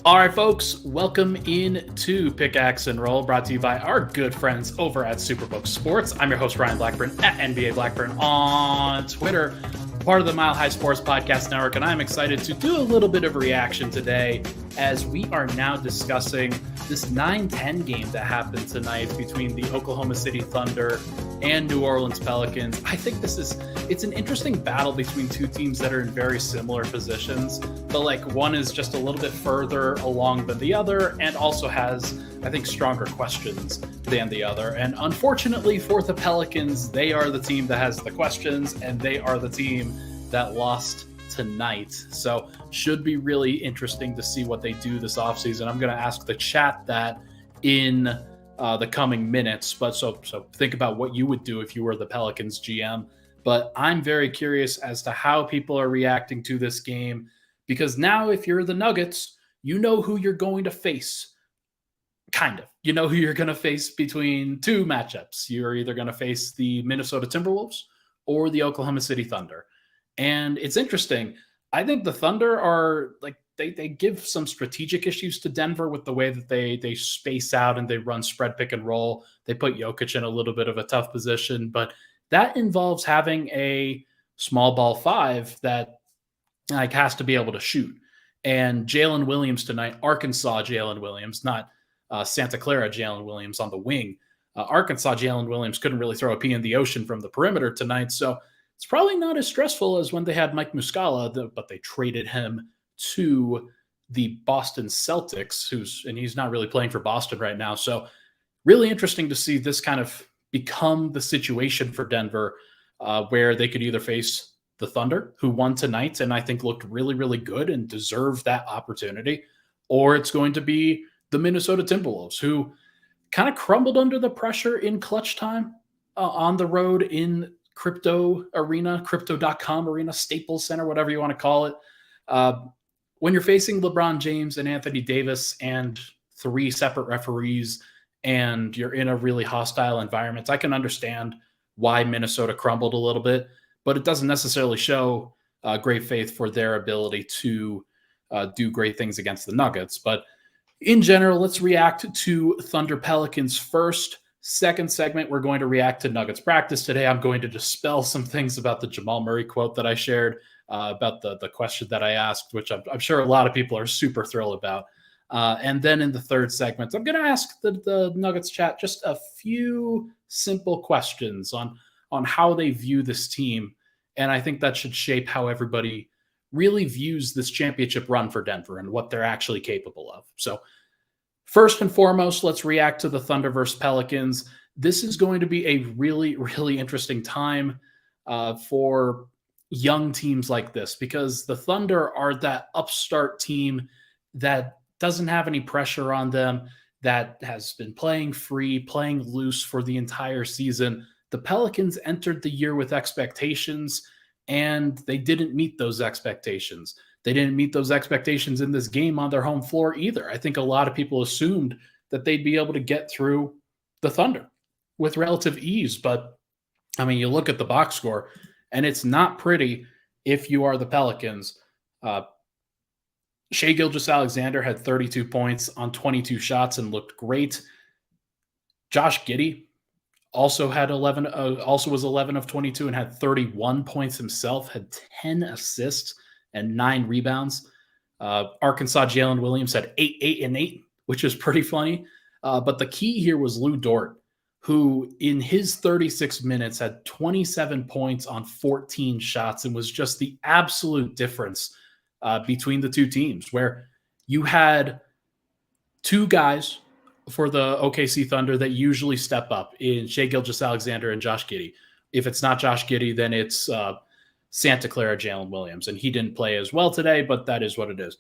All right, folks, welcome in to Pickaxe and Roll, brought to you by our good friends over at Superbook Sports. I'm your host, Ryan Blackburn, at NBA Blackburn on Twitter, part of the Mile High Sports Podcast Network, and I'm excited to do a little bit of reaction today as we are now discussing this 9-10 game that happened tonight between the Oklahoma City Thunder and New Orleans Pelicans. I think it's an interesting battle between two teams that are in very similar positions, but like one is just a little bit further along than the other and also has, I think, stronger questions than the other. And unfortunately for the Pelicans, they are the team that has the questions and they are the team that lost tonight. So should be really interesting to see what they do this offseason. I'm going to ask the chat that in the coming minutes, but so think about what you would do if you were the Pelicans GM. But I'm very curious as to how people are reacting to this game, because now if you're the Nuggets, you know who you're going to face. Kind of. You know who you're going to face between two matchups. You're either going to face the Minnesota Timberwolves or the Oklahoma City Thunder. And it's interesting. I think the Thunder are like, they give some strategic issues to Denver with the way that they space out and they run spread pick and roll. They put Jokic in a little bit of a tough position, but that involves having a small ball five that like has to be able to shoot. And Jalen Williams tonight, Arkansas Jalen Williams, not Santa Clara Jalen Williams on the wing. Arkansas Jalen Williams couldn't really throw a pea in the ocean from the perimeter tonight, so it's probably not as stressful as when they had Mike Muscala, but they traded him to the Boston Celtics, and he's not really playing for Boston right now. So really interesting to see this kind of become the situation for Denver, where they could either face the Thunder, who won tonight and I think looked really, really good and deserved that opportunity, or it's going to be the Minnesota Timberwolves, who kind of crumbled under the pressure in clutch time on the road in crypto arena, crypto.com arena, Staples Center, whatever you want to call it. When you're facing LeBron James and Anthony Davis and three separate referees and you're in a really hostile environment, I can understand why Minnesota crumbled a little bit, but it doesn't necessarily show great faith for their ability to do great things against the Nuggets. But in general, let's react to Thunder Pelicans first. Second segment, we're going to react to Nuggets practice today. I'm going to dispel some things about the Jamal Murray quote that I shared, about the question that I asked, which I'm sure a lot of people are super thrilled about. And then in the third segment, I'm going to ask the Nuggets chat just a few simple questions on how they view this team. And I think that should shape how everybody really views this championship run for Denver and what they're actually capable of. So first and foremost, let's react to the Thunder versus Pelicans. This is going to be a really, really interesting time for young teams like this, because the Thunder are that upstart team that doesn't have any pressure on them, that has been playing free, playing loose for the entire season. The Pelicans entered the year with expectations, and they didn't meet those expectations. They didn't meet those expectations in this game on their home floor either. I think a lot of people assumed that they'd be able to get through the Thunder with relative ease. But, I mean, you look at the box score, and it's not pretty if you are the Pelicans. Shai Gilgeous-Alexander had 32 points on 22 shots and looked great. Josh Giddey also was 11 of 22 and had 31 points himself, had 10 assists and 9 rebounds. Arkansas Jalen Williams had 8 and 8, which is pretty funny. But the key here was Lou Dort, who in his 36 minutes had 27 points on 14 shots and was just the absolute difference between the two teams, where you had two guys for the OKC Thunder that usually step up in Shai Gilgeous-Alexander and Josh Giddey. If it's not Josh Giddey, then it's Santa Clara Jalen Williams, and he didn't play as well today, but that is what it is.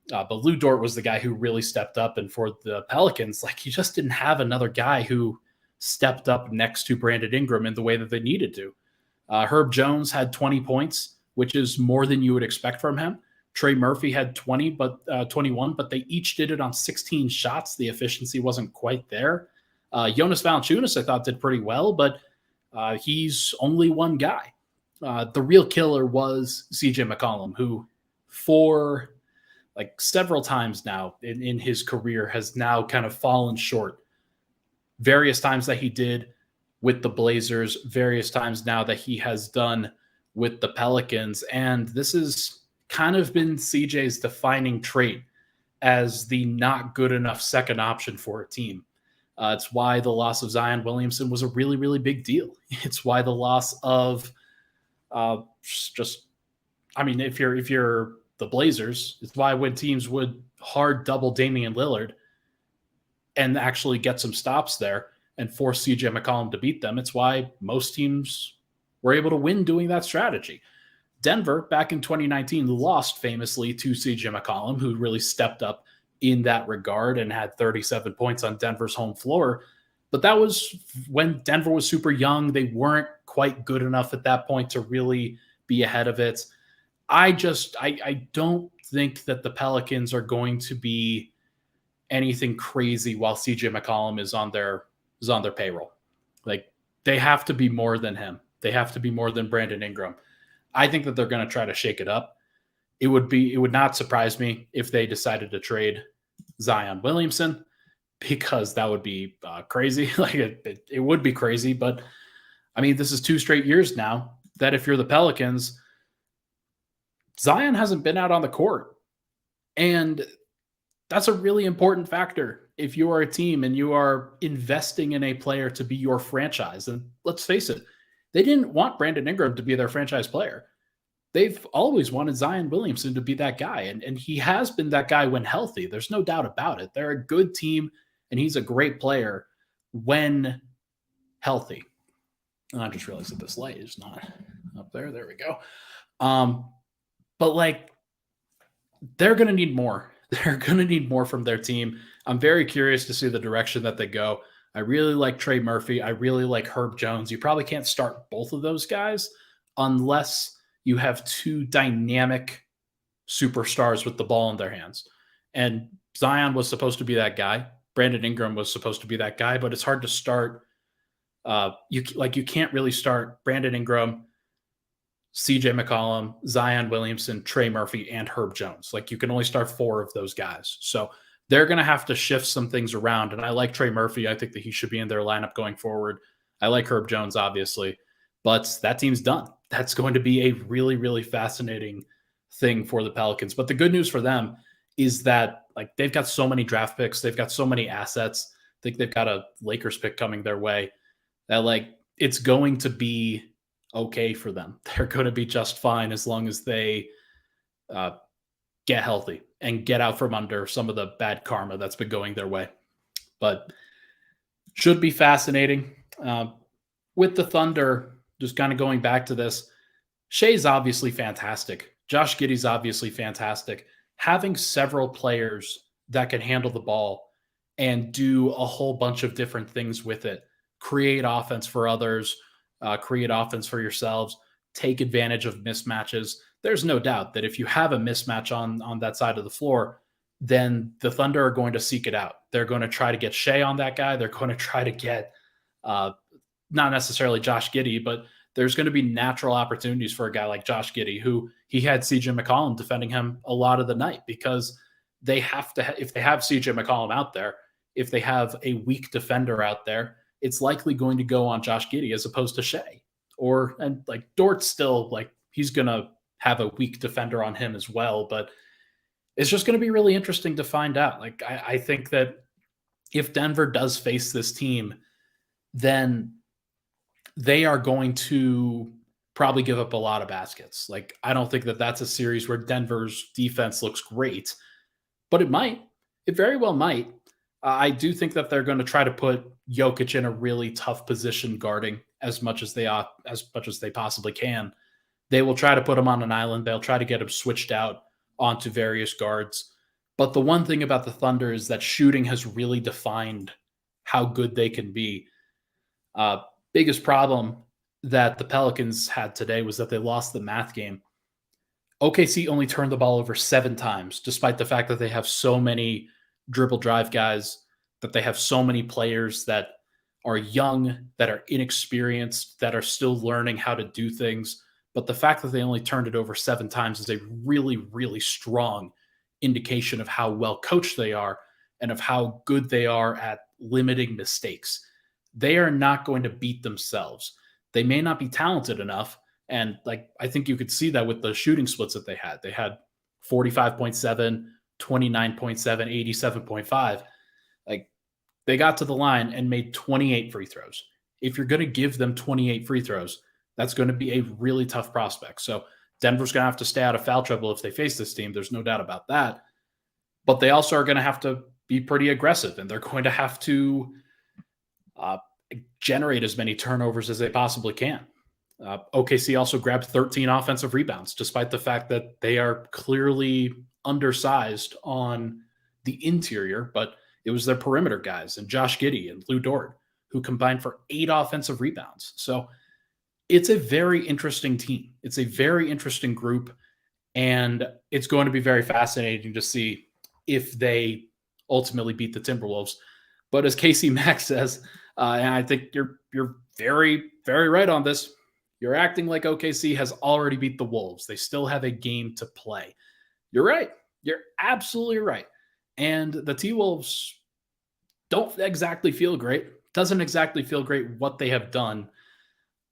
But Lou Dort was the guy who really stepped up, and for the Pelicans, like, you just didn't have another guy who stepped up next to Brandon Ingram in the way that they needed to. Herb Jones had 20 points, which is more than you would expect from him. Trey Murphy had 21, but they each did it on 16 shots. The efficiency wasn't quite there. Jonas Valanciunas, I thought, did pretty well, but he's only one guy. The real killer was CJ McCollum, who for like several times now in his career has now kind of fallen short. Various times that he did with the Blazers, various times now that he has done with the Pelicans. And this has kind of been CJ's defining trait as the not good enough second option for a team. It's why the loss of Zion Williamson was a really, really big deal. It's why the loss of if you're the Blazers, it's why when teams would hard double Damian Lillard and actually get some stops there and force CJ McCollum to beat them, it's why most teams were able to win doing that strategy. Denver, back in 2019, lost famously to CJ McCollum, who really stepped up in that regard and had 37 points on Denver's home floor. But that was when Denver was super young. They weren't quite good enough at that point to really be ahead of it. I don't think that the Pelicans are going to be anything crazy while CJ McCollum is on their payroll. Like, they have to be more than him. They have to be more than Brandon Ingram. I think that they're going to try to shake it up. It would not surprise me if they decided to trade Zion Williamson, because that would be crazy. Like it would be crazy. But I mean, this is 2 straight years now that if you're the Pelicans, Zion hasn't been out on the court. And that's a really important factor if you are a team and you are investing in a player to be your franchise. And let's face it, they didn't want Brandon Ingram to be their franchise player. They've always wanted Zion Williamson to be that guy. And he has been that guy when healthy. There's no doubt about it. They're a good team, and he's a great player when healthy. And I just realized that this light is not up there. There we go. But like, they're going to need more. They're going to need more from their team. I'm very curious to see the direction that they go. I really like Trey Murphy. I really like Herb Jones. You probably can't start both of those guys unless you have 2 dynamic superstars with the ball in their hands. And Zion was supposed to be that guy. Brandon Ingram was supposed to be that guy, but it's hard to start. You can't really start Brandon Ingram, CJ McCollum, Zion Williamson, Trey Murphy, and Herb Jones. Like, you can only start 4 of those guys. So they're going to have to shift some things around. And I like Trey Murphy. I think that he should be in their lineup going forward. I like Herb Jones, obviously, but that team's done. That's going to be a really, really fascinating thing for the Pelicans. But the good news for them is that, like, they've got so many draft picks. They've got so many assets. I think they've got a Lakers pick coming their way that, like, it's going to be okay for them. They're going to be just fine as long as they get healthy and get out from under some of the bad karma that's been going their way. But should be fascinating. With the Thunder, just kind of going back to this, Shea's obviously fantastic. Josh Giddey's obviously fantastic. Having several players that can handle the ball and do a whole bunch of different things with it, create offense for others, create offense for yourselves, take advantage of mismatches. There's no doubt that if you have a mismatch on that side of the floor, then the Thunder are going to seek it out. They're going to try to get Shea on that guy. They're going to try to get not necessarily Josh Giddey, but there's going to be natural opportunities for a guy like Josh Giddey, who he had CJ McCollum defending him a lot of the night, because they have to, if they have CJ McCollum out there, if they have a weak defender out there, it's likely going to go on Josh Giddey as opposed to Shea. And like Dort's still, like, he's going to have a weak defender on him as well, but it's just going to be really interesting to find out. Like, I think that if Denver does face this team, then they are going to probably give up a lot of baskets. Like, I don't think that that's a series where Denver's defense looks great, but it might. It very well might. I do think that they're going to try to put Jokic in a really tough position guarding as much as they possibly can. They will try to put him on an island. They'll try to get him switched out onto various guards. But the one thing about the Thunder is that shooting has really defined how good they can be. Biggest problem that the Pelicans had today was that they lost the math game. OKC only turned the ball over 7 times, despite the fact that they have so many dribble drive guys, that they have so many players that are young, that are inexperienced, that are still learning how to do things. But the fact that they only turned it over 7 times is a really, really strong indication of how well coached they are and of how good they are at limiting mistakes. They are not going to beat themselves. They may not be talented enough. And like, I think you could see that with the shooting splits that they had. They had 45.7, 29.7, 87.5. Like, they got to the line and made 28 free throws. If you're going to give them 28 free throws, that's going to be a really tough prospect. So Denver's going to have to stay out of foul trouble if they face this team. There's no doubt about that. But they also are going to have to be pretty aggressive, and they're going to have to generate as many turnovers as they possibly can. OKC also grabbed 13 offensive rebounds, despite the fact that they are clearly undersized on the interior, but it was their perimeter guys and Josh Giddey and Lou Dort who combined for 8 offensive rebounds. So it's a very interesting team. It's a very interesting group, and it's going to be very fascinating to see if they ultimately beat the Timberwolves. But as Casey Mack says, and I think you're very, very right on this, you're acting like OKC has already beat the Wolves. They still have a game to play. You're right. You're absolutely right. And the T-Wolves don't exactly feel great. Doesn't exactly feel great what they have done.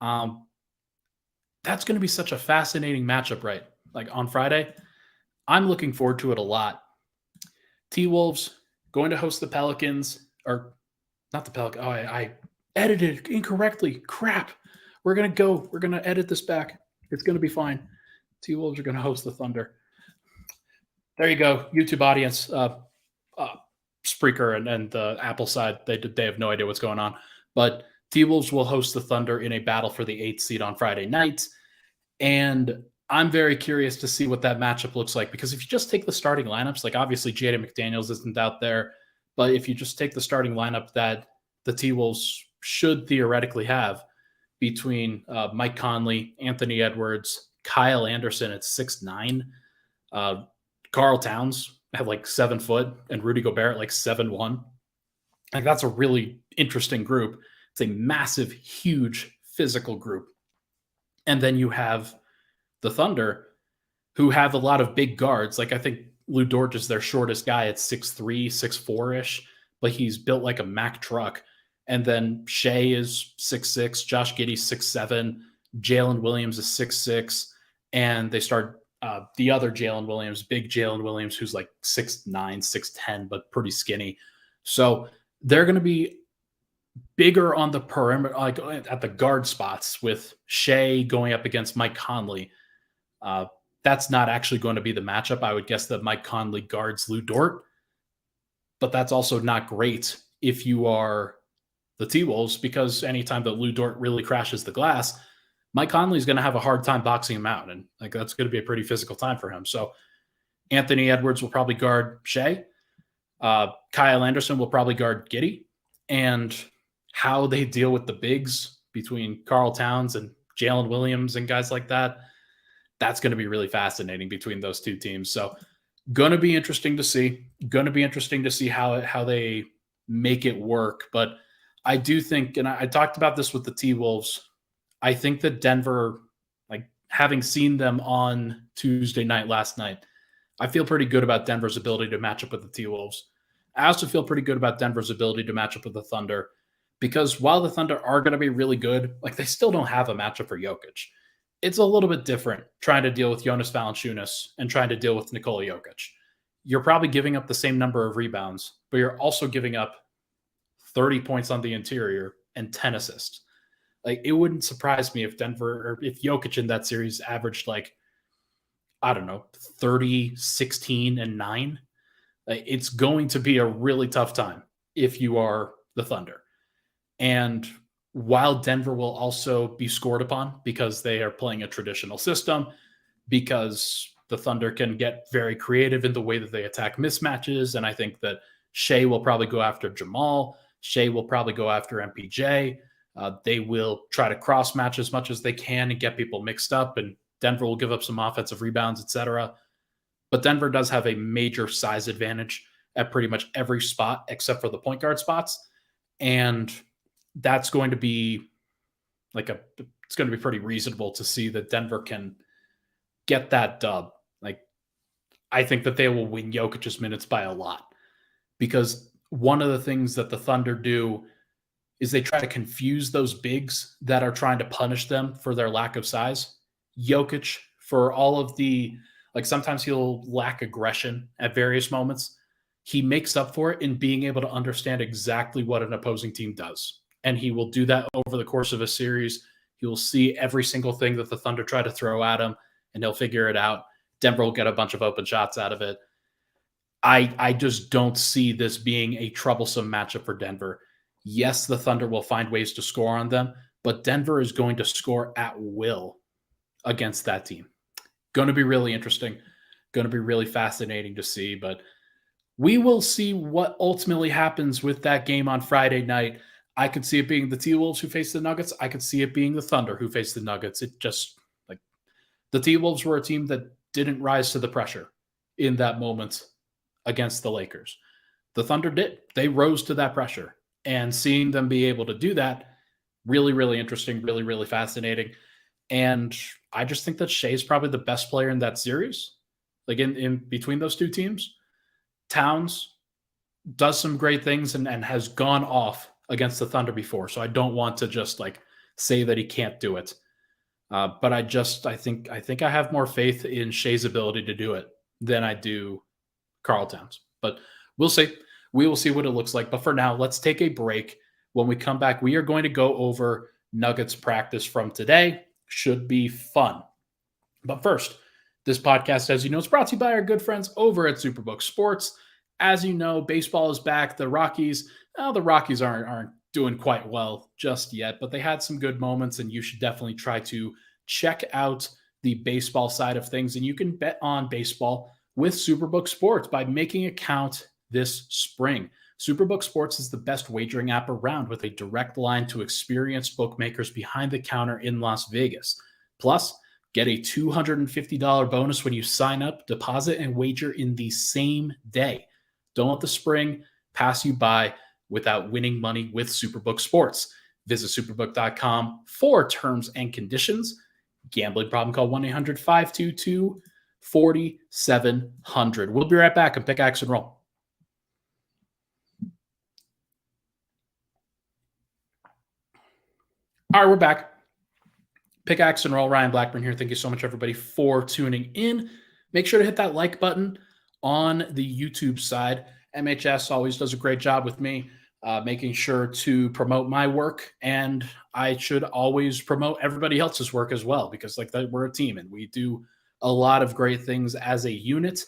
That's going to be such a fascinating matchup, right? Like on Friday, I'm looking forward to it a lot. T-Wolves going to host the Pelicans, or not the Pelicans. Oh, I edited it incorrectly. Crap. We're going to edit this back. It's going to be fine. T-Wolves are going to host the Thunder. There you go. YouTube audience, Spreaker and the Apple side, they have no idea what's going on. But T-Wolves will host the Thunder in a battle for the 8th seed on Friday night. And I'm very curious to see what that matchup looks like, because if you just take the starting lineups, like obviously Jaden McDaniels isn't out there, but if you just take the starting lineup that the T-Wolves should theoretically have between Mike Conley, Anthony Edwards, Kyle Anderson at 6'9", Karl Towns at like 7 foot, and Rudy Gobert at like 7'1". Like, that's a really interesting group. It's a massive, huge physical group. And then you have the Thunder, who have a lot of big guards. Like, I think Lou Dort is their shortest guy at 6'3", 6'4"-ish, but he's built like a Mack truck. And then Shea is 6'6", Josh Giddey's 6'7", Jalen Williams is 6'6", and they start the other Jalen Williams, big Jalen Williams, who's like 6'9", 6'10", but pretty skinny. So they're going to be bigger on the perimeter, like at the guard spots, with Shea going up against Mike Conley. That's not actually going to be the matchup. I would guess that Mike Conley guards Lou Dort, but that's also not great if you are the T-Wolves, because anytime that Lou Dort really crashes the glass, Mike Conley is going to have a hard time boxing him out, and like that's going to be a pretty physical time for him. So Anthony Edwards will probably guard Shea. Kyle Anderson will probably guard Giddey, and how they deal with the bigs between Karl Towns and Jalen Williams and guys like that, that's going to be really fascinating between those two teams. So going to be interesting to see. Going to be interesting to see how they make it work. But I do think, and I talked about this with the T-Wolves, I think that Denver, like having seen them on Tuesday night last night, I feel pretty good about Denver's ability to match up with the T-Wolves. I also feel pretty good about Denver's ability to match up with the Thunder, because while the Thunder are going to be really good, like they still don't have a matchup for Jokic. It's a little bit different trying to deal with Jonas Valanciunas and trying to deal with Nikola Jokic. You're probably giving up the same number of rebounds, but you're also giving up 30 points on the interior and 10 assists. Like, it wouldn't surprise me if Denver, or if Jokic in that series averaged like, I don't know, 30, 16, and 9. Like, it's going to be a really tough time if you are the Thunder. And while Denver will also be scored upon because they are playing a traditional system, because the Thunder can get very creative in the way that they attack mismatches, and I think that Shea will probably go after Jamal. Shea will probably go after MPJ. They will try to cross match as much as they can and get people mixed up, and Denver will give up some offensive rebounds, etc. But Denver does have a major size advantage at pretty much every spot except for the point guard spots. And that's going to be it's going to be pretty reasonable to see that Denver can get that dub. Like, I think that they will win Jokic's minutes by a lot, because one of the things that the Thunder do is they try to confuse those bigs that are trying to punish them for their lack of size. Jokic, for all of the, like, sometimes he'll lack aggression at various moments. He makes up for it in being able to understand exactly what an opposing team does. And he will do that over the course of a series. He will see every single thing that the Thunder try to throw at him, and he'll figure it out. Denver will get a bunch of open shots out of it. I just don't see this being a troublesome matchup for Denver. Yes, the Thunder will find ways to score on them, but Denver is going to score at will against that team. Going to be really interesting. Going to be really fascinating to see, but we will see what ultimately happens with that game on Friday night. I could see it being the T-Wolves who face the Nuggets. I could see it being the Thunder who face the Nuggets. It just, like, the T-Wolves were a team that didn't rise to the pressure in that moment against the Lakers. The Thunder did. They rose to that pressure. And seeing them be able to do that, really, really interesting, really, really fascinating. And I just think that Shea's probably the best player in that series. Like, in between those two teams, Towns does some great things and has gone off against the Thunder before. So I don't want to just like say that he can't do it. But I think I have more faith in Shea's ability to do it than I do Karl Towns. But we'll see. We will see what it looks like. But for now, let's take a break. When we come back, we are going to go over Nuggets practice from today. Should be fun. But first, this podcast, as you know, is brought to you by our good friends over at Superbook Sports. As you know, baseball is back. The Rockies aren't doing quite well just yet, but they had some good moments, and you should definitely try to check out the baseball side of things. And you can bet on baseball with Superbook Sports by making a count this spring. Superbook Sports is the best wagering app around, with a direct line to experienced bookmakers behind the counter in Las Vegas. Plus, get a $250 bonus when you sign up, deposit, and wager in the same day. Don't let the spring pass you by without winning money with Superbook Sports. Visit superbook.com for terms and conditions. Gambling problem, call 1-800-522-4700. We'll be right back on Pickaxe and Roll. All right, we're back. Pickaxe and Roll, Ryan Blackburn here. Thank you so much, everybody, for tuning in. Make sure to hit that like button on the YouTube side. MHS always does a great job with me, making sure to promote my work, and I should always promote everybody else's work as well, because we're a team and we do a lot of great things as a unit.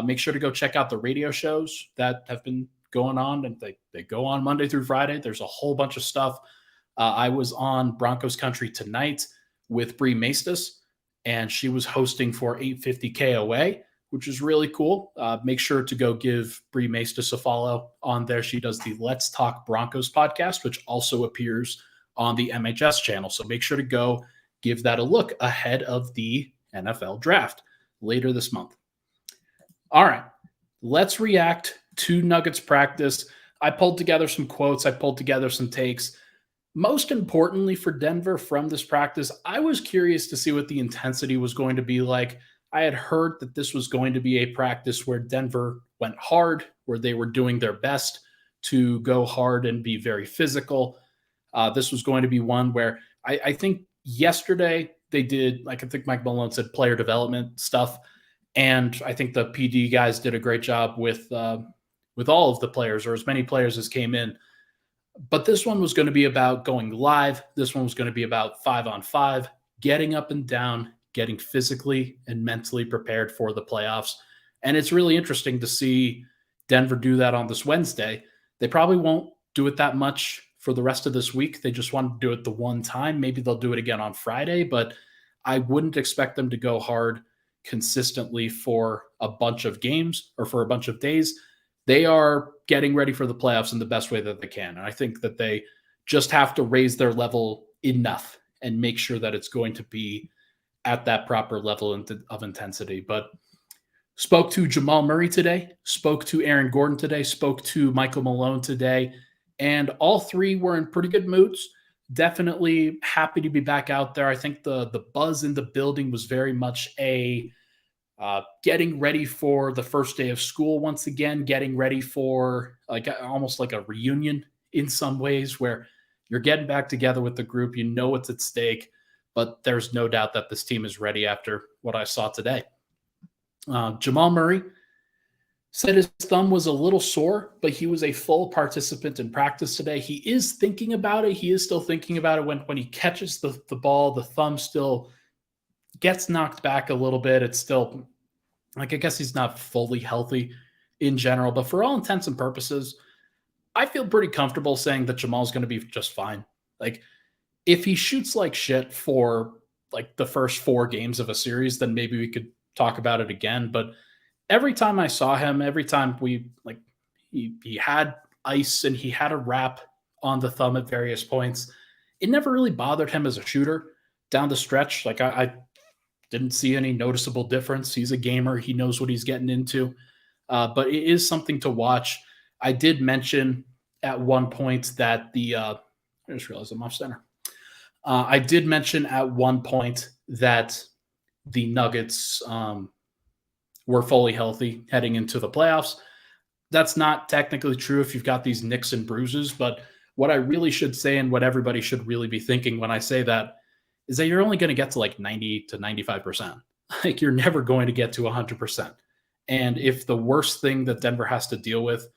Make sure to go check out the radio shows that have been going on, and they go on Monday through Friday. There's a whole bunch of stuff. I was on Broncos Country tonight with Bree Maestas, and she was hosting for 850 KOA, which is really cool. Make sure to go give Bree Maestas a follow on there. She does the Let's Talk Broncos podcast, which also appears on the MHS channel. So make sure to go give that a look ahead of the NFL draft later this month. All right, let's react to Nuggets practice. I pulled together some quotes. I pulled together some takes. Most importantly for Denver from this practice, I was curious to see what the intensity was going to be like. I had heard that this was going to be a practice where Denver went hard, where they were doing their best to go hard and be very physical. This was going to be one where I think yesterday they did, like I think Mike Malone said, player development stuff. And I think the PD guys did a great job with all of the players, or as many players as came in. But this one was going to be about going live. This one was going to be about 5-on-5, getting up and down, getting physically and mentally prepared for the playoffs. And it's really interesting to see Denver do that on this Wednesday. They probably won't do it that much for the rest of this week. They just want to do it the one time. Maybe they'll do it again on Friday, but I wouldn't expect them to go hard consistently for a bunch of games or for a bunch of days. They are getting ready for the playoffs in the best way that they can. And I think that they just have to raise their level enough and make sure that it's going to be at that proper level of intensity. But spoke to Jamal Murray today, spoke to Aaron Gordon today, spoke to Michael Malone today, and all three were in pretty good moods. Definitely happy to be back out there. I think the buzz in the building was very much a getting ready for the first day of school once again, getting ready for like almost like a reunion in some ways where you're getting back together with the group. You know what's at stake, but there's no doubt that this team is ready after what I saw today. Jamal Murray said his thumb was a little sore, but he was a full participant in practice today. He is thinking about it. He is still thinking about it when he catches the ball. The thumb still gets knocked back a little bit. It's still, like, I guess he's not fully healthy in general, but for all intents and purposes, I feel pretty comfortable saying that Jamal's going to be just fine. Like, if he shoots like shit for like the first 4 games of a series, then maybe we could talk about it again. But every time I saw him, every time he had ice and he had a wrap on the thumb at various points, it never really bothered him as a shooter down the stretch. Like, I didn't see any noticeable difference. He's a gamer. He knows what he's getting into. But it is something to watch. I did mention at one point that I just realized I'm off center. I did mention at one point that the Nuggets were fully healthy heading into the playoffs. That's not technically true if you've got these nicks and bruises, but what I really should say and what everybody should really be thinking when I say that is that you're only going to get to like 90 to 95%. Like, you're never going to get to 100%. And if the worst thing that Denver has to deal with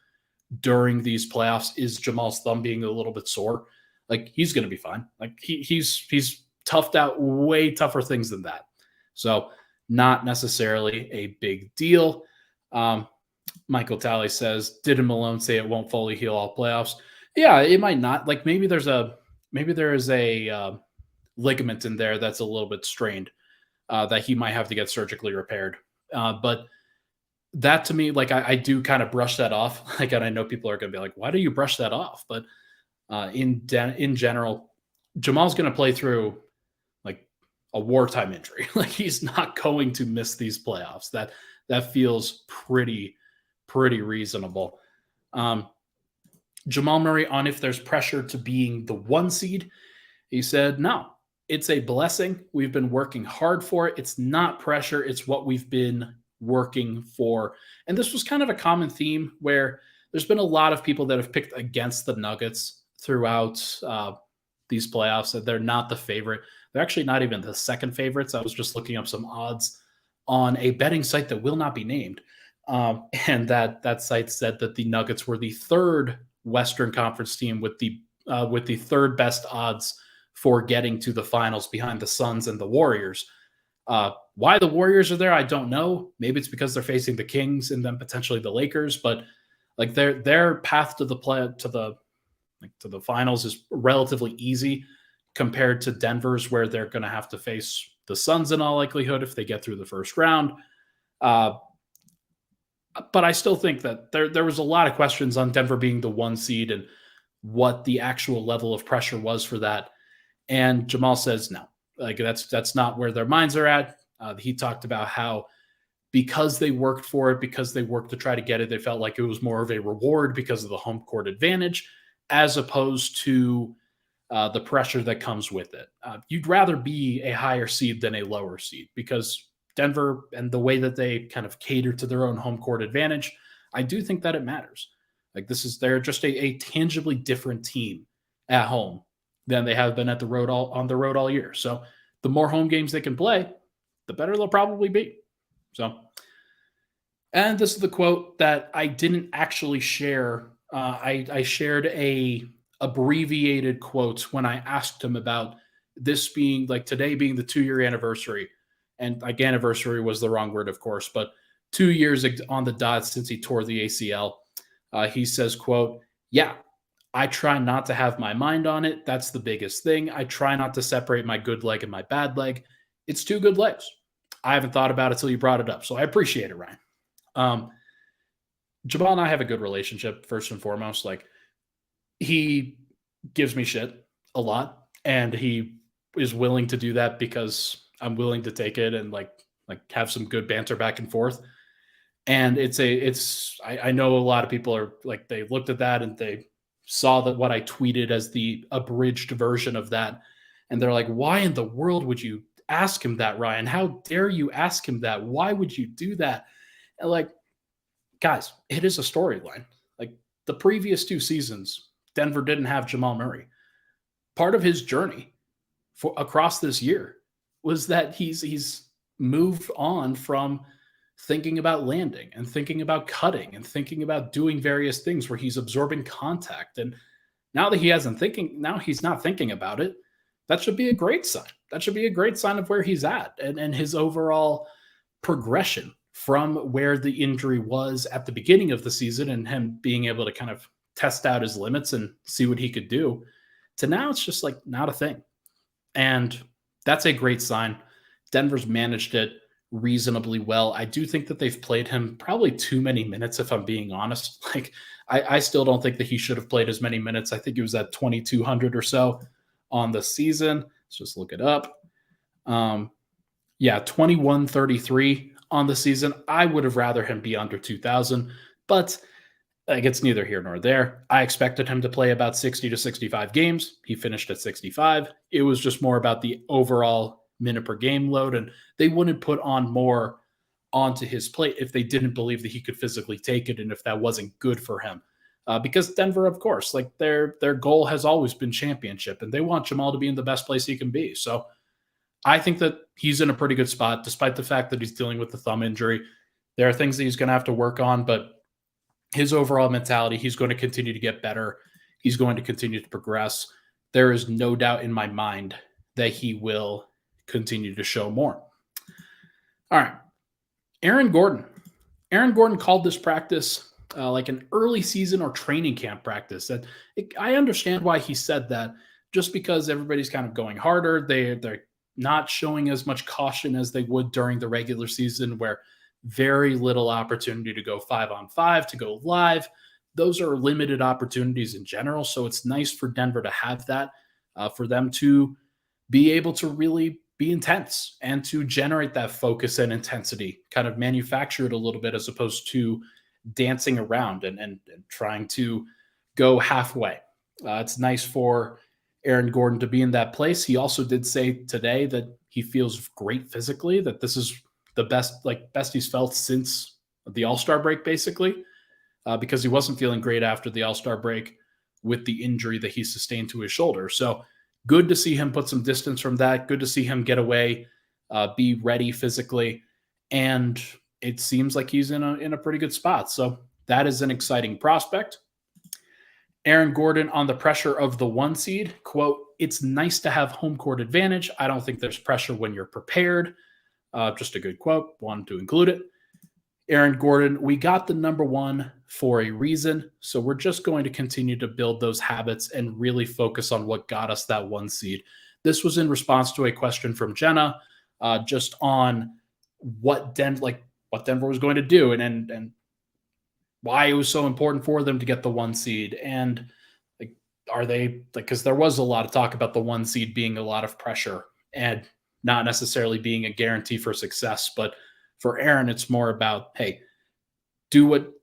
during these playoffs is Jamal's thumb being a little bit sore, like, he's going to be fine. Like, he's toughed out way tougher things than that. So not necessarily a big deal. Michael Talley says, didn't Malone say it won't fully heal all playoffs? Yeah, it might not. Like, maybe there is a ligament in there that's a little bit strained that he might have to get surgically repaired. But that, to me, like, I do kind of brush that off. Like, and I know people are going to be like, why do you brush that off? But in general, Jamal's going to play through like a wartime injury. Like, he's not going to miss these playoffs. That feels pretty reasonable. Jamal Murray, on if there's pressure to being the 1 seed, he said, no, it's a blessing. We've been working hard for it. It's not pressure. It's what we've been working for. And this was kind of a common theme where there's been a lot of people that have picked against the Nuggets throughout these playoffs, that they're not the favorite. They're actually not even the second favorites. I was just looking up some odds on a betting site that will not be named. And that site said that the Nuggets were the 3rd Western Conference team with the 3rd best odds for getting to the finals, behind the Suns and the Warriors. Why the Warriors are there, I don't know. Maybe it's because they're facing the Kings and then potentially the Lakers, but like their path to the finals is relatively easy compared to Denver's, where they're going to have to face the Suns in all likelihood if they get through the first round. But I still think that there was a lot of questions on Denver being the 1 seed and what the actual level of pressure was for that. And Jamal says, no, like that's not where their minds are at. He talked about how because they worked for it, because they worked to try to get it, they felt like it was more of a reward because of the home court advantage, as opposed to the pressure that comes with it. You'd rather be a higher seed than a lower seed, because Denver and the way that they kind of cater to their own home court advantage, I do think that it matters. Like, they're just a tangibly different team at home than they have been on the road all year. So the more home games they can play, the better they'll probably be. So, and this is the quote that I didn't actually share. I shared a abbreviated quote when I asked him about this being, like, today being the 2-year anniversary. And like, anniversary was the wrong word, of course, but 2 years on the dot since he tore the ACL. He says, quote, yeah, I try not to have my mind on it. That's the biggest thing. I try not to separate my good leg and my bad leg. It's 2 good legs. I haven't thought about it till you brought it up, so I appreciate it, Ryan. Jamal and I have a good relationship, first and foremost. Like, he gives me shit a lot, and he is willing to do that because I'm willing to take it and like have some good banter back and forth. And I know a lot of people are like, they looked at that and they saw that what I tweeted as the abridged version of that, and they're like, why in the world would you ask him that, Ryan? How dare you ask him that? Why would you do that? And like, guys, it is a storyline. Like the previous 2 seasons, Denver didn't have Jamal Murray. Part of his journey for across this year was that he's moved on from thinking about landing and thinking about cutting and thinking about doing various things where he's absorbing contact. And now that he's not thinking about it, that should be a great sign. That should be a great sign of where he's at and his overall progression from where the injury was at the beginning of the season and him being able to kind of test out his limits and see what he could do to now it's just like not a thing. And that's a great sign. Denver's managed it reasonably well. I do think that they've played him probably too many minutes, if I'm being honest. Like, I still don't think that he should have played as many minutes. I think he was at 2,200 or so on the season. Let's just look it up. 2133 on the season. I would have rather him be under 2,000, but like it's neither here nor there. I expected him to play about 60 to 65 games. He finished at 65. It was just more about the overall minute per game load, and they wouldn't put on more onto his plate if they didn't believe that he could physically take it and if that wasn't good for him. Because Denver, of course, like their goal has always been championship, and they want Jamal to be in the best place he can be. So I think that he's in a pretty good spot, despite the fact that he's dealing with the thumb injury. There are things that he's going to have to work on, but his overall mentality, he's going to continue to get better. He's going to continue to progress. There is no doubt in my mind that he will continue to show more. All right. Aaron Gordon. Aaron Gordon called this practice like an early season or training camp practice. I understand why he said that, just because everybody's kind of going harder. They're not showing as much caution as they would during the regular season, where very little opportunity to go 5-on-5, to go live. Those are limited opportunities in general. So it's nice for Denver to have that, for them to be able to really be intense and to generate that focus and intensity, kind of manufacture it a little bit, as opposed to dancing around and trying to go halfway. It's nice for Aaron Gordon to be in that place. He also did say today that he feels great physically, that this is the best he's felt since the All-Star break, basically, because he wasn't feeling great after the All-Star break with the injury that he sustained to his shoulder. So good to see him put some distance from that. Good to see him get away, be ready physically. And it seems like he's in a pretty good spot. So that is an exciting prospect. Aaron Gordon on the pressure of the 1 seed, quote, "It's nice to have home court advantage. I don't think there's pressure when you're prepared." Just a good quote. Wanted to include it. Aaron Gordon, "We got the number 1 for a reason. So we're just going to continue to build those habits and really focus on what got us that 1 seed." This was in response to a question from Jenna, just on what Denver was going to do and why it was so important for them to get the 1 seed. And like, are they because there was a lot of talk about the 1 seed being a lot of pressure and not necessarily being a guarantee for success. But for Aaron, it's more about, hey, do what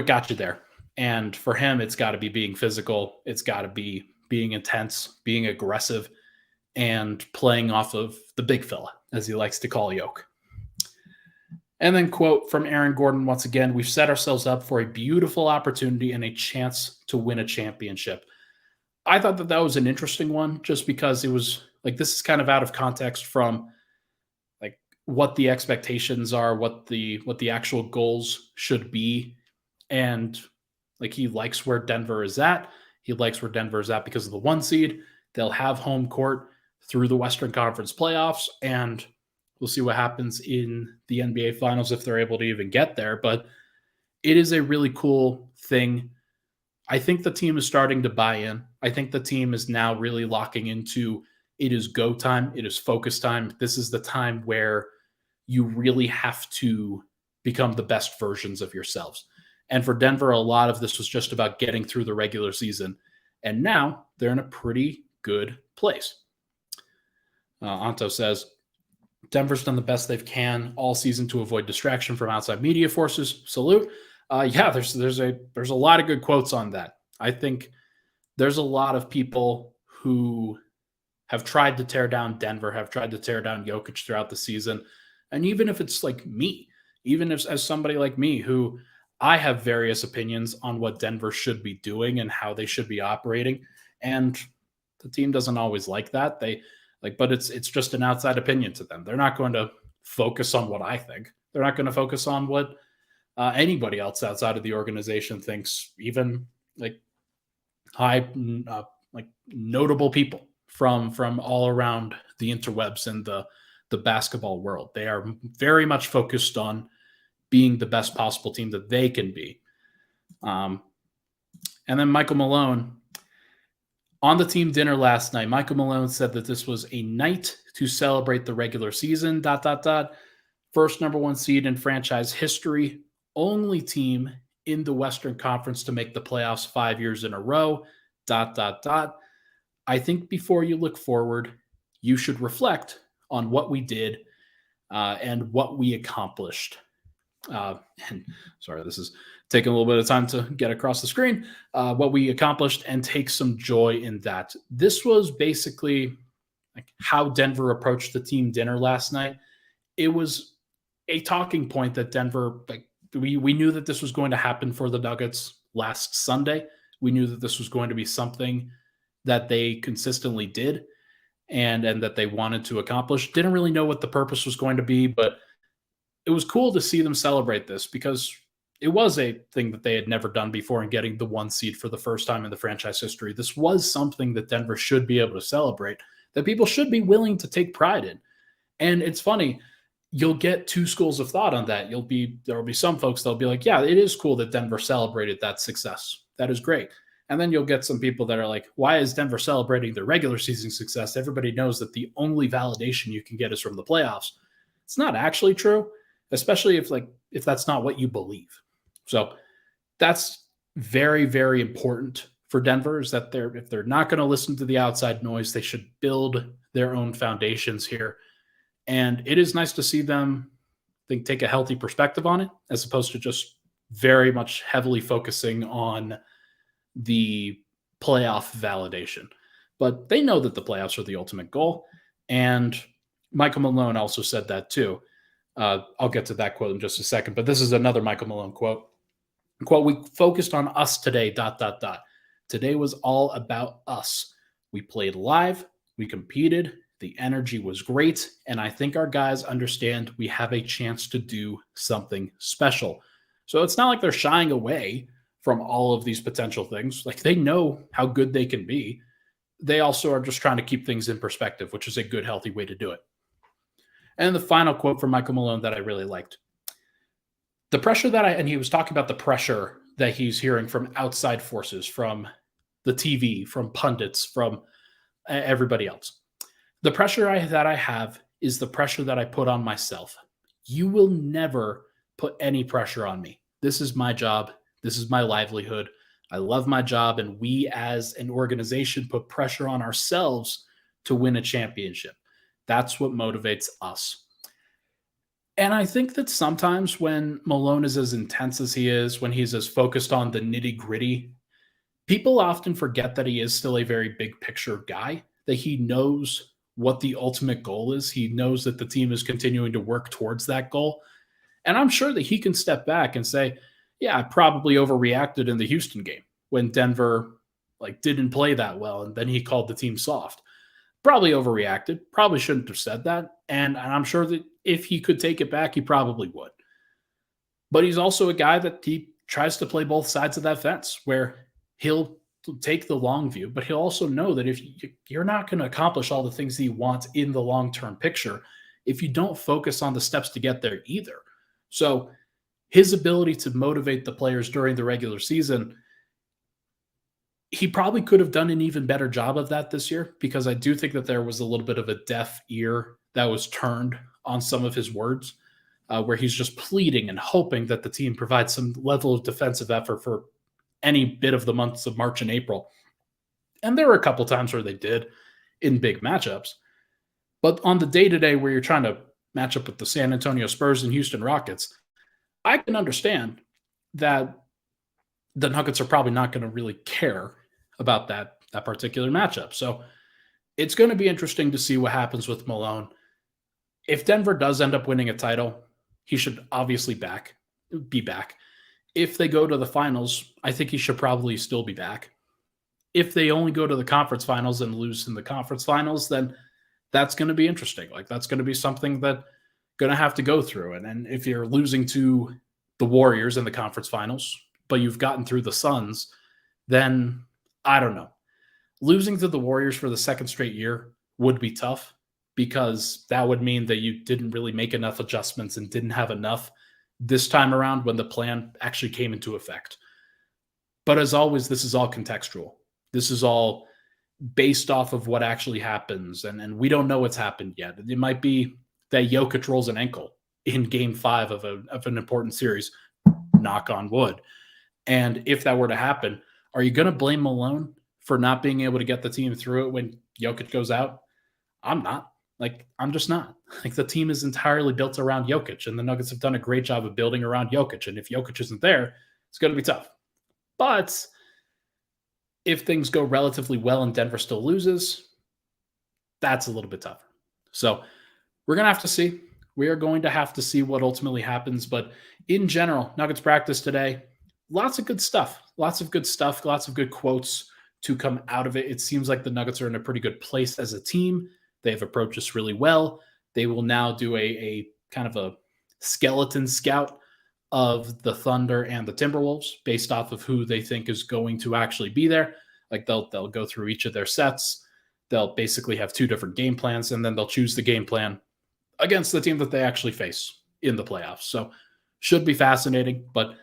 got you there. And for him, it's got to be being physical. It's got to be being intense, being aggressive, and playing off of the big fella, as he likes to call Yoke. And then, quote from Aaron Gordon, once again, "We've set ourselves up for a beautiful opportunity and a chance to win a championship." I thought that was an interesting one, just because it was like, this is kind of out of context from like what the expectations are, what the actual goals should be. And like, he likes where Denver is at. He likes where Denver is at because of the 1 seed. They'll have home court through the Western Conference playoffs, and we'll see what happens in the NBA Finals if they're able to even get there. But it is a really cool thing. I think the team is starting to buy in. I think the team is now really locking into, it is go time. It is focus time. This is the time where you really have to become the best versions of yourselves. And for Denver, a lot of this was just about getting through the regular season. And now they're in a pretty good place. Anto says, "Denver's done the best they can all season to avoid distraction from outside media forces. Salute." Yeah, there's a lot of good quotes on that. I think there's a lot of people who have tried to tear down Denver, have tried to tear down Jokic throughout the season. And even if it's like me, even if as somebody like me who I have various opinions on what Denver should be doing and how they should be operating. And the team doesn't always like that. But it's just an outside opinion to them. They're not going to focus on what I think. They're not going to focus on what anybody else outside of the organization thinks, even like like notable people from all around the interwebs and the basketball world. They are very much focused on being the best possible team that they can be. And then Michael Malone, on the team dinner last night, Michael Malone said that this was a night to celebrate the regular season, ... First number one seed in franchise history, only team in the Western Conference to make the playoffs 5 years in a row, ... I think before you look forward, you should reflect on what we did and what we accomplished. And sorry, this is taking a little bit of time to get across the screen. What we accomplished, and take some joy in that. This was basically like how Denver approached the team dinner last night. It was a talking point that Denver, like we knew that this was going to happen for the Nuggets last Sunday. We knew that this was going to be something that they consistently did and that they wanted to accomplish. Didn't really know what the purpose was going to be, but it was cool to see them celebrate this because it was a thing that they had never done before in getting the one seed for the first time in the franchise history. This was something that Denver should be able to celebrate, that people should be willing to take pride in. And it's funny, you'll get two schools of thought on that. There will be some folks that'll be like, yeah, it is cool that Denver celebrated that success. That is great. And then you'll get some people that are like, why is Denver celebrating their regular season success? Everybody knows that the only validation you can get is from the playoffs. It's not actually true, especially if that's not what you believe. So that's very, very important for Denver, is that if they're not going to listen to the outside noise, they should build their own foundations here. And it is nice to see them, I think, take a healthy perspective on it, as opposed to just very much heavily focusing on the playoff validation. But they know that the playoffs are the ultimate goal. And Michael Malone also said that too. I'll get to that quote in just a second, but this is another Michael Malone quote. Quote, "We focused on us today, ... Today was all about us. We played live, we competed, the energy was great, and I think our guys understand we have a chance to do something special." So it's not like they're shying away from all of these potential things. Like, they know how good they can be. They also are just trying to keep things in perspective, which is a good, healthy way to do it. And the final quote from Michael Malone that I really liked. The pressure and he was talking about the pressure that he's hearing from outside forces, from the TV, from pundits, from everybody else. The pressure that I have is the pressure that I put on myself. You will never put any pressure on me. This is my job. This is my livelihood. I love my job, and we as an organization put pressure on ourselves to win a championship. That's what motivates us. And I think that sometimes when Malone is as intense as he is, when he's as focused on the nitty-gritty, people often forget that he is still a very big picture guy, that he knows what the ultimate goal is. He knows that the team is continuing to work towards that goal. And I'm sure that he can step back and say, yeah, I probably overreacted in the Houston game when Denver didn't play that well, and then he called the team soft. Probably overreacted, probably shouldn't have said that. And I'm sure that if he could take it back, he probably would. But he's also a guy that he tries to play both sides of that fence, where he'll take the long view, but he'll also know that if you're not going to accomplish all the things that you want in the long-term picture, if you don't focus on the steps to get there either. So his ability to motivate the players during the regular season, he probably could have done an even better job of that this year, because I do think that there was a little bit of a deaf ear that was turned on some of his words, where he's just pleading and hoping that the team provides some level of defensive effort for any bit of the months of March and April. And there were a couple times where they did in big matchups. But on the day-to-day where you're trying to match up with the San Antonio Spurs and Houston Rockets, I can understand that the Nuggets are probably not going to really care about that particular matchup. So It's going to be interesting to see what happens with Malone. If Denver does end up winning a title, he should obviously be back. If they go to the finals, I think he should probably still be back. If they only go to the conference finals and lose in the conference finals, then that's going to be interesting. Like, that's going to be something that going to have to go through. And if you're losing to the Warriors in the conference finals, but you've gotten through the Suns, then I don't know. Losing to the Warriors for the second straight year would be tough, because that would mean that you didn't really make enough adjustments and didn't have enough this time around when the plan actually came into effect. But as always, this is all contextual. This is all based off of what actually happens. And we don't know what's happened yet. It might be that Jokic rolls an ankle in game 5 of an important series, knock on wood. And if that were to happen, are you going to blame Malone for not being able to get the team through it when Jokic goes out? I'm not. I'm just not. The team is entirely built around Jokic, and the Nuggets have done a great job of building around Jokic. And if Jokic isn't there, it's going to be tough. But if things go relatively well and Denver still loses, that's a little bit tougher. So we're going to have to see. We are going to have to see what ultimately happens. But in general, Nuggets practice today, lots of good stuff. Lots of good quotes to come out of it. It seems like the Nuggets are in a pretty good place as a team. They've approached this really well. They will now do a kind of a skeleton scout of the Thunder and the Timberwolves based off of who they think is going to actually be there. They'll go through each of their sets. They'll basically have 2 different game plans, and then they'll choose the game plan against the team that they actually face in the playoffs. So should be fascinating. But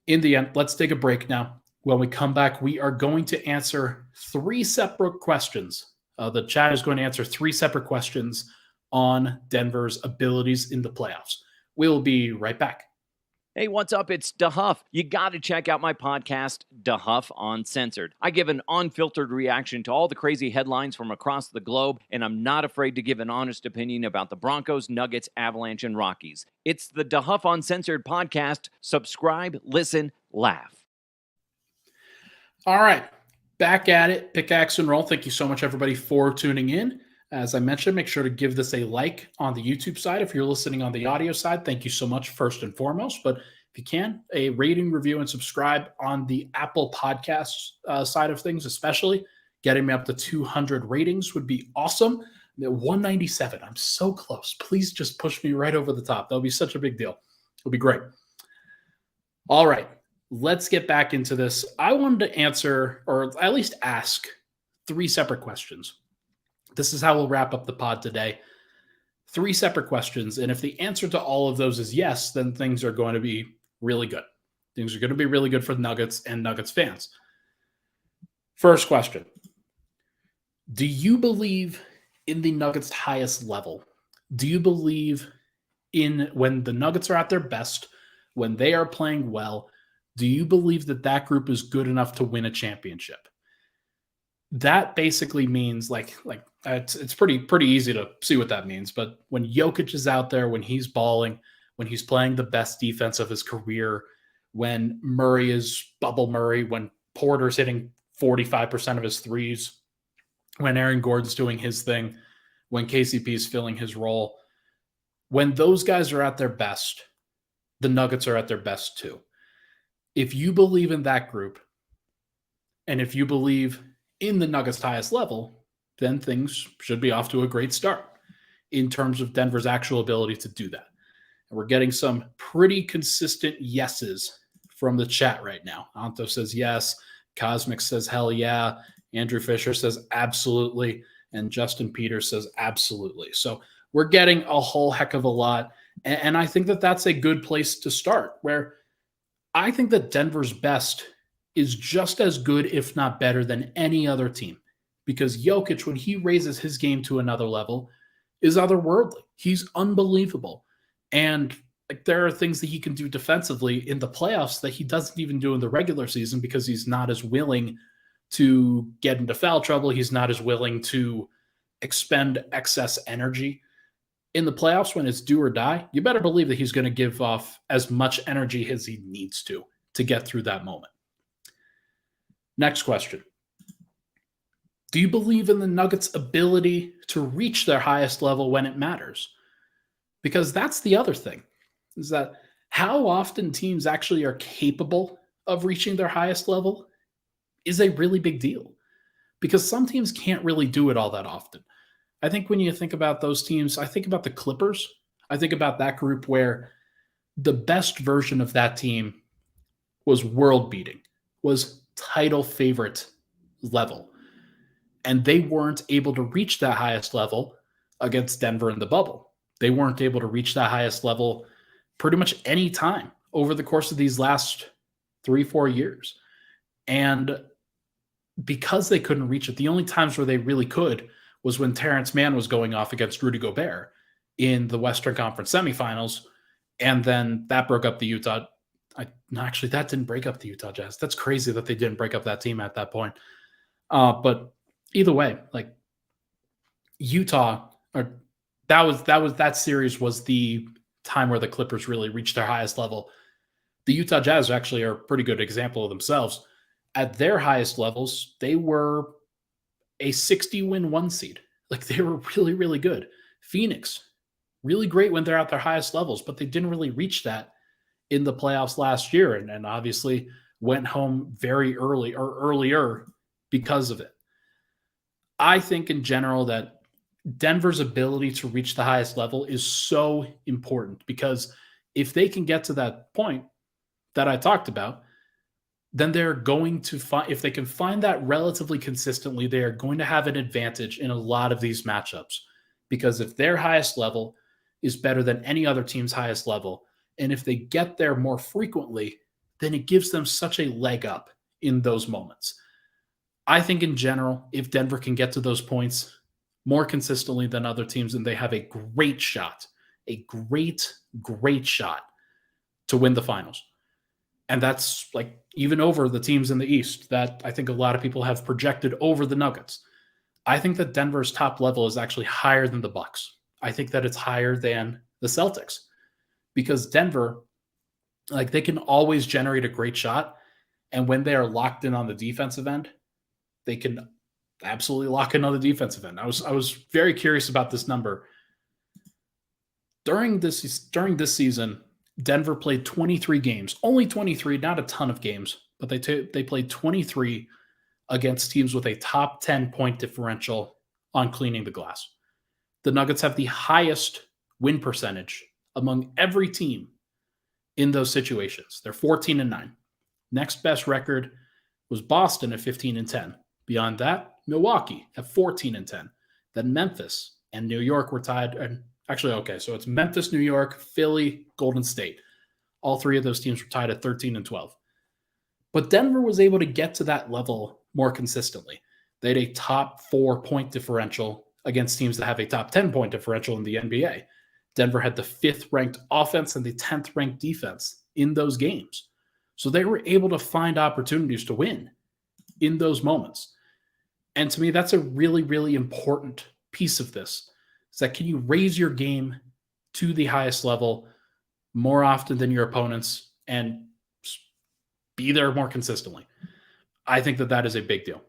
in the end, let's take a break now. When we come back, we are going to answer 3 separate questions. The chat is going to answer 3 separate questions on Denver's abilities in the playoffs. We'll be right back. Hey, what's up? It's DeHuff. You got to check out my podcast, DeHuff Uncensored. I give an unfiltered reaction to all the crazy headlines from across the globe, and I'm not afraid to give an honest opinion about the Broncos, Nuggets, Avalanche, and Rockies. It's the DeHuff Uncensored podcast. Subscribe, listen, laugh. All right. Back at it, Pickaxe and Roll. Thank you so much, everybody, for tuning in. As I mentioned, make sure to give this a like on the YouTube side. If you're listening on the audio side, thank you so much, first and foremost. But if you can, a rating, review, and subscribe on the Apple Podcasts side of things, especially. Getting me up to 200 ratings would be awesome. 197. I'm so close. Please just push me right over the top. That'll be such a big deal. It'll be great. All right. Let's get back into this. I wanted to answer, or at least ask, 3 separate questions. This is how we'll wrap up the pod today. 3 separate questions. And if the answer to all of those is yes, then things are going to be really good. Things are going to be really good for the Nuggets and Nuggets fans. First question. Do you believe in the Nuggets' highest level? Do you believe in when the Nuggets are at their best, when they are playing well, do you believe that that group is good enough to win a championship? That basically means it's pretty easy to see what that means. But when Jokic is out there, when he's balling, when he's playing the best defense of his career, when Murray is bubble Murray, when Porter's hitting 45% of his threes, when Aaron Gordon's doing his thing, when KCP is filling his role, when those guys are at their best, the Nuggets are at their best too. If you believe in that group, and if you believe in the Nuggets' highest level, then things should be off to a great start in terms of Denver's actual ability to do that. And we're getting some pretty consistent yeses from the chat right now. Anto says yes. Cosmic says hell yeah. Andrew Fisher says absolutely. And Justin Peters says absolutely. So we're getting a whole heck of a lot. And I think that that's a good place to start, where I think that Denver's best is just as good, if not better, than any other team. Because Jokic, when he raises his game to another level, is otherworldly. He's unbelievable. And there are things that he can do defensively in the playoffs that he doesn't even do in the regular season, because he's not as willing to get into foul trouble. He's not as willing to expend excess energy. In the playoffs, when it's do or die, you better believe that he's going to give off as much energy as he needs to get through that moment. Next question. Do you believe in the Nuggets' ability to reach their highest level when it matters? Because that's the other thing, is that how often teams actually are capable of reaching their highest level is a really big deal. Because some teams can't really do it all that often. I think when you think about those teams, I think about the Clippers. I think about that group where the best version of that team was world beating, was title favorite level. And they weren't able to reach that highest level against Denver in the bubble. They weren't able to reach that highest level pretty much any time over the course of these last 3-4 years. And because they couldn't reach it, the only times where they really could was when Terrence Mann was going off against Rudy Gobert in the Western Conference semifinals. And then that broke up the Utah. Actually, that didn't break up the Utah Jazz. That's crazy that they didn't break up that team at that point. But either way, like Utah, or that series was the time where the Clippers really reached their highest level. The Utah Jazz actually are a pretty good example of themselves. At their highest levels, they were a 60-win 1 seed. Like they were really, really good. Phoenix, really great when they're at their highest levels, but they didn't really reach that in the playoffs last year, and obviously went home very early or earlier because of it. I think in general that Denver's ability to reach the highest level is so important, because if they can get to that point that I talked about, then they're going to find, if they can find that relatively consistently, they are going to have an advantage in a lot of these matchups. Because if their highest level is better than any other team's highest level, and if they get there more frequently, then it gives them such a leg up in those moments. I think in general, if Denver can get to those points more consistently than other teams, then they have a great shot, great shot to win the finals. And that's like even over the teams in the East that I think a lot of people have projected over the Nuggets. I think that Denver's top level is actually higher than the Bucks. I think that it's higher than the Celtics, because Denver, like they can always generate a great shot. And when they are locked in on the defensive end, they can absolutely lock in on the defensive end. I was very curious about this number. During this season, Denver played 23 games, only 23, not a ton of games, but they played 23 against teams with a top 10 point differential on cleaning the glass. The Nuggets have the highest win percentage among every team in those situations. They're 14-9. Next best record was Boston at 15-10. Beyond that, Milwaukee at 14-10. Then Memphis and New York were tied. And actually, okay, so it's Memphis, New York, Philly, Golden State. All three of those teams were tied at 13-12. But Denver was able to get to that level more consistently. They had a top 4 point differential against teams that have a top 10 point differential in the NBA. Denver had the 5th ranked offense and the 10th ranked defense in those games. So they were able to find opportunities to win in those moments. And to me, that's a really, really important piece of this. Is that can you raise your game to the highest level more often than your opponents and be there more consistently? I think that that is a big deal.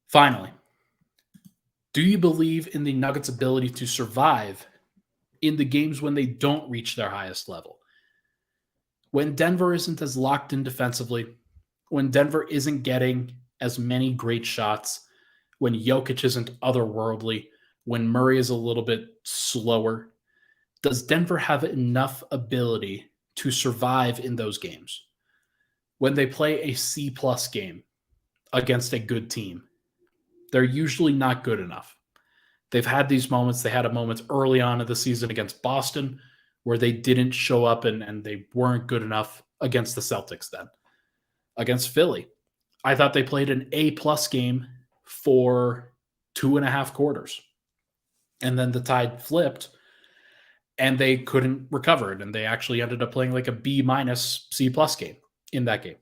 Finally, do you believe in the Nuggets' ability to survive in the games when they don't reach their highest level? When Denver isn't as locked in defensively, when Denver isn't getting as many great shots, when Jokic isn't otherworldly, when Murray is a little bit slower, does Denver have enough ability to survive in those games? When they play a C-plus game against a good team, they're usually not good enough. They've had these moments. They had a moment early on in the season against Boston where they didn't show up and they weren't good enough against the Celtics then. Against Philly, I thought they played an A-plus game for 2.5 quarters. And then the tide flipped and they couldn't recover it. And they actually ended up playing like a B-minus C-plus game in that game.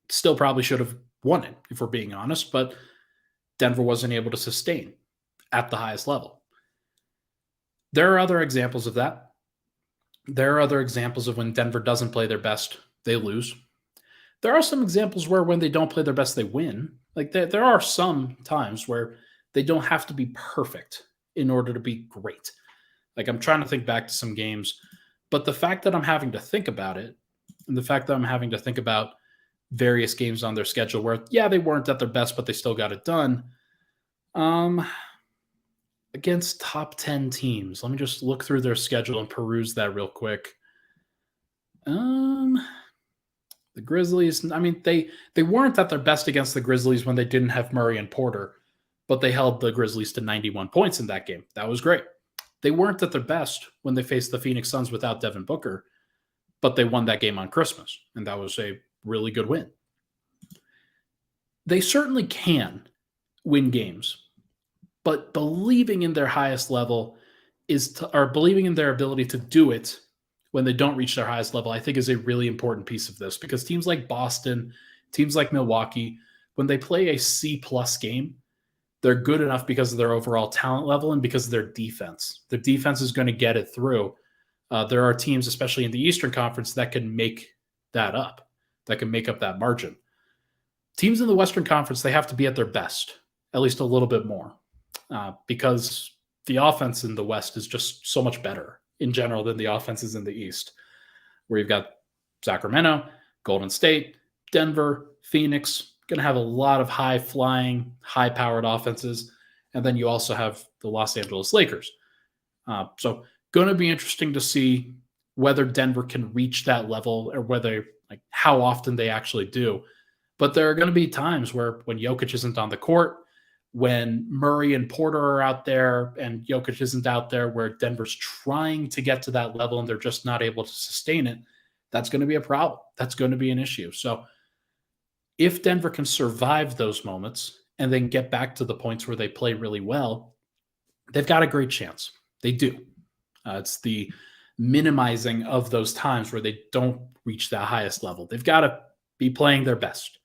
Still probably should have won it, if we're being honest, but Denver wasn't able to sustain at the highest level. There are other examples of that. There are other examples of when Denver doesn't play their best, they lose. There are some examples where when they don't play their best, they win. Like there are some times where they don't have to be perfect in order to be great. Like I'm trying to think back to some games, but the fact that I'm having to think about it, and the fact that I'm having to think about various games on their schedule where, yeah, they weren't at their best, but they still got it done. Against top 10 teams. Let me just look through their schedule and peruse that real quick. The Grizzlies, I mean, they weren't at their best against the Grizzlies when they didn't have Murray and Porter, but they held the Grizzlies to 91 points in that game. That was great. They weren't at their best when they faced the Phoenix Suns without Devin Booker, but they won that game on Christmas, and that was a really good win. They certainly can win games, but believing in their highest level or believing in their ability to do it when they don't reach their highest level, I think is a really important piece of this, because teams like Boston, teams like Milwaukee, when they play a C-plus game, they're good enough because of their overall talent level and because of their defense. Their defense is going to get it through. There are teams, especially in the Eastern Conference, that can make that up, that can make up that margin. Teams in the Western Conference, they have to be at their best, at least a little bit more, because the offense in the West is just so much better in general than the offenses in the East, where you've got Sacramento, Golden State, Denver, Phoenix, going to have a lot of high-flying, high-powered offenses, and then you also have the Los Angeles Lakers. So going to be interesting to see whether Denver can reach that level or whether, like, how often they actually do. But there are going to be times where when Jokic isn't on the court, when Murray and Porter are out there and Jokic isn't out there, where Denver's trying to get to that level and they're just not able to sustain it, that's going to be a problem. That's going to be an issue. So if Denver can survive those moments and then get back to the points where they play really well, they've got a great chance. They do. It's the minimizing of those times where they don't reach that highest level. They've got to be playing their best.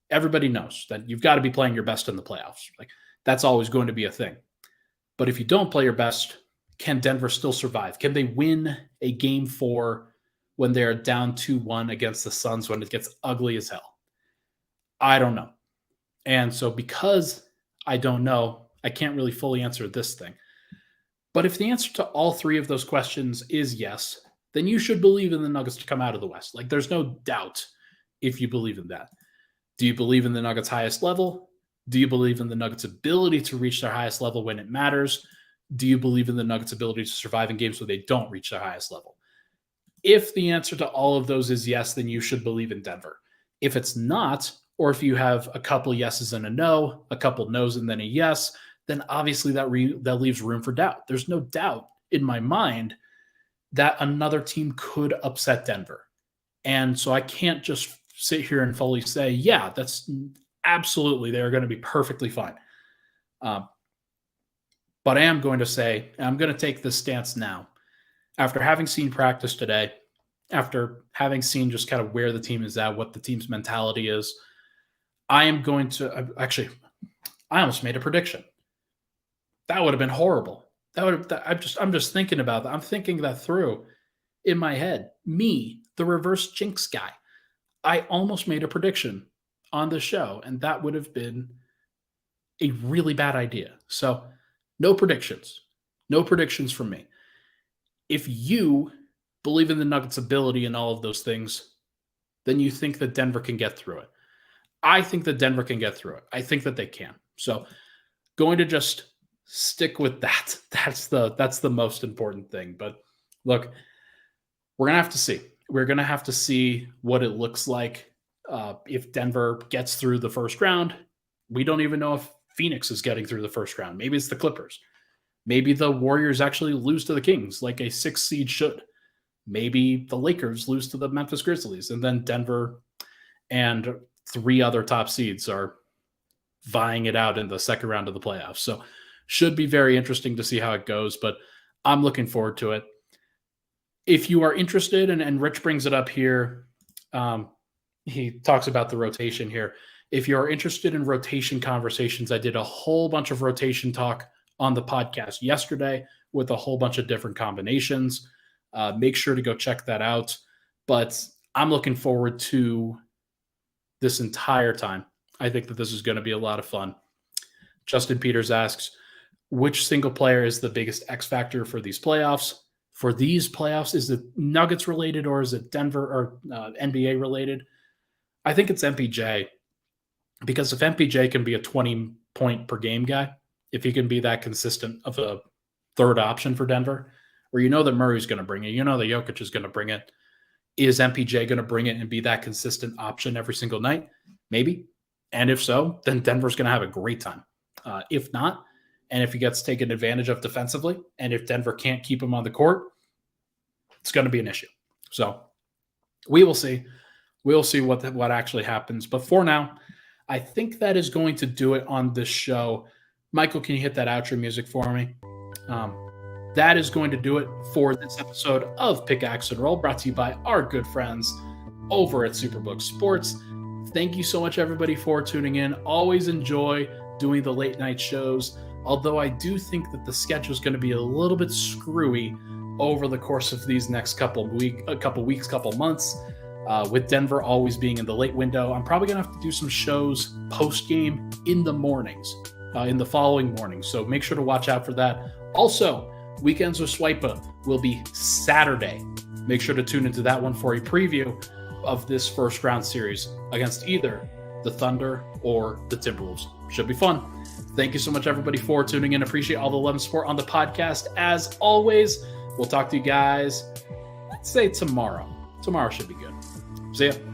Everybody knows that you've got to be playing your best in the playoffs. Like, that's always going to be a thing. But if you don't play your best, can Denver still survive? Can they win a game 4 when they're down 2-1 against the Suns when it gets ugly as hell? I don't know. And so because I don't know, I can't really fully answer this thing. But if the answer to all 3 of those questions is yes, then you should believe in the Nuggets to come out of the West. Like, there's no doubt if you believe in that. Do you believe in the Nuggets' highest level? Do you believe in the Nuggets' ability to reach their highest level when it matters? Do you believe in the Nuggets' ability to survive in games where they don't reach their highest level? If the answer to all of those is yes, then you should believe in Denver. If it's not, or if you have a couple yeses and a no, a couple no's and then a yes, then obviously that leaves room for doubt. There's no doubt in my mind that another team could upset Denver. And so I can't just sit here and fully say, yeah, that's absolutely, they're going to be perfectly fine. But I am going to say, and I'm going to take this stance now, after having seen practice today, after having seen just kind of where the team is at, what the team's mentality is, I am going to I almost made a prediction. That would have been horrible. I'm just thinking about that. I'm thinking that through in my head. Me, the reverse jinx guy. I almost made a prediction on the show, and that would have been a really bad idea. So no predictions. No predictions from me. If you believe in the Nuggets' ability and all of those things, then you think that Denver can get through it. I think that Denver can get through it. I think that they can. So going to just stick with that. That's the most important thing. But look, we're going to have to see. We're going to have to see what it looks like if Denver gets through the first round. We don't even know if Phoenix is getting through the first round. Maybe it's the Clippers. Maybe the Warriors actually lose to the Kings like a 6 seed should. Maybe the Lakers lose to the Memphis Grizzlies, and then Denver and 3 other top seeds are vying it out in the second round of the playoffs. So should be very interesting to see how it goes, but I'm looking forward to it. If you are interested, and Rich brings it up here, he talks about the rotation here. If you're interested in rotation conversations, I did a whole bunch of rotation talk on the podcast yesterday with a whole bunch of different combinations. Make sure to go check that out. But I'm looking forward to this entire time. I think that this is going to be a lot of fun. Justin Peters asks, which single player is the biggest X factor for these playoffs? For these playoffs, is it Nuggets related or is it Denver or NBA related? I think it's MPJ, because if MPJ can be a 20-point per game guy, if he can be that consistent of a third option for Denver, where you know that Murray's going to bring it, you know that Jokic is going to bring it, is MPJ going to bring it and be that consistent option every single night? Maybe. And if so, then Denver's going to have a great time. If not, and if he gets taken advantage of defensively, and if Denver can't keep him on the court, it's going to be an issue. So we will see. We'll see what actually happens. But for now, I think that is going to do it on this show. Michael, can you hit that outro music for me? That is going to do it for this episode of Pickaxe and Roll, brought to you by our good friends over at Superbook Sports. Thank you so much, everybody, for tuning in. Always enjoy doing the late night shows, although I do think that the schedule is going to be a little bit screwy over the course of these next couple months. With Denver always being in the late window, I'm probably going to have to do some shows post-game in the mornings, in the following morning. So make sure to watch out for that. Also, Weekends with Swipa will be Saturday. Make sure to tune into that one for a preview of this first round series against either the Thunder or the Timberwolves. Should be fun. Thank you so much, everybody, for tuning in. Appreciate all the love and support on the podcast. As always, we'll talk to you guys, let's say tomorrow. Tomorrow should be good. See ya.